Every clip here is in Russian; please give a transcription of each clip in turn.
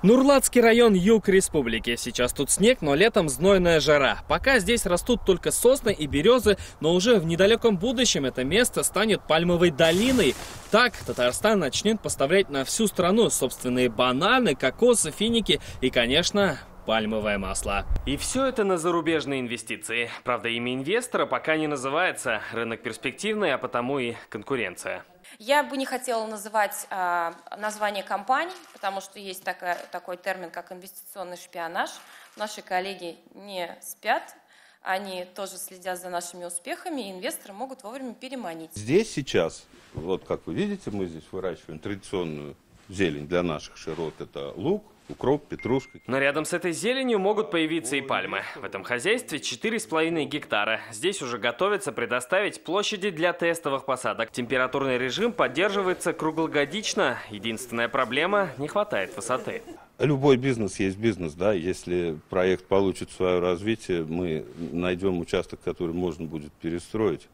Нурлатский район, юг республики. Сейчас тут снег, но летом знойная жара. Пока здесь растут только сосны и березы, но уже в недалеком будущем это место станет пальмовой долиной. Так Татарстан начнет поставлять на всю страну собственные бананы, кокосы, финики и, конечно, пальмовое масло. И все это на зарубежные инвестиции. Правда, имя инвестора пока не называется. Рынок перспективный, а потому и конкуренция. Я бы не хотела называть название компаний, потому что есть такой термин, как инвестиционный шпионаж. Наши коллеги не спят, они тоже следят за нашими успехами, и инвесторы могут вовремя переманить. Здесь сейчас, вот как вы видите, мы здесь выращиваем традиционную зелень для наших широт. Это лук, укроп, петрушка. Но рядом с этой зеленью могут появиться и пальмы. В этом хозяйстве 4,5 гектара. Здесь уже готовятся предоставить площади для тестовых посадок. Температурный режим поддерживается круглогодично. Единственная проблема – не хватает высоты. Любой бизнес есть бизнес, да. Если проект получит свое развитие, мы найдем участок, который можно будет перестроить.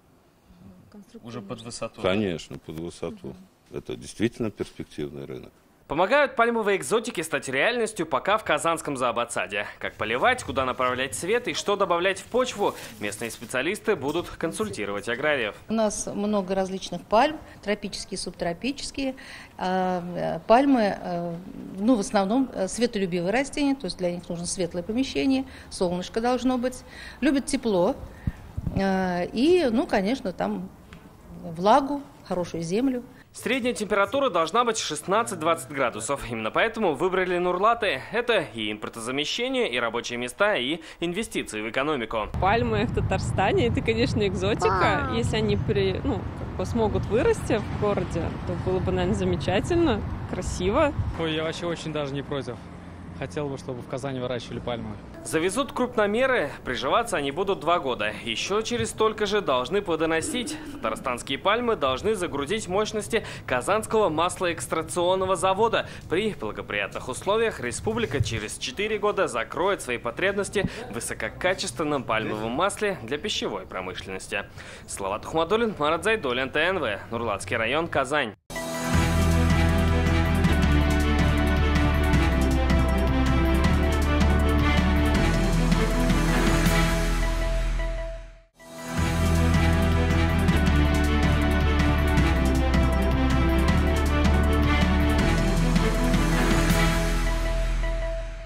Уже под высоту? Конечно, под высоту. Это действительно перспективный рынок. Помогают пальмовые экзотики стать реальностью пока в Казанском зооботсаде. Как поливать, куда направлять свет и что добавлять в почву, местные специалисты будут консультировать аграриев. У нас много различных пальм, тропические, субтропические. Пальмы, в основном светолюбивые растения, то есть для них нужно светлое помещение, солнышко должно быть, любят тепло и, конечно, там влагу, хорошую землю. Средняя температура должна быть 16-20 градусов. Именно поэтому выбрали Нурлаты. Это и импортозамещение, и рабочие места, и инвестиции в экономику. Пальмы в Татарстане – это, конечно, экзотика. Если они смогут вырасти в городе, то было бы, наверное, замечательно, красиво. Ой, я вообще очень даже не против. Хотел бы, чтобы в Казани выращивали пальмы. Завезут крупномеры, приживаться они будут 2 года. Еще через столько же должны плодоносить. Татарстанские пальмы должны загрузить мощности Казанского маслоэкстракционного завода. При благоприятных условиях республика через 4 года закроет свои потребности в высококачественном пальмовом масле для пищевой промышленности. Салават Ухмадуллин, Марат Зайдуллин, ТНВ, Нурлатский район, Казань.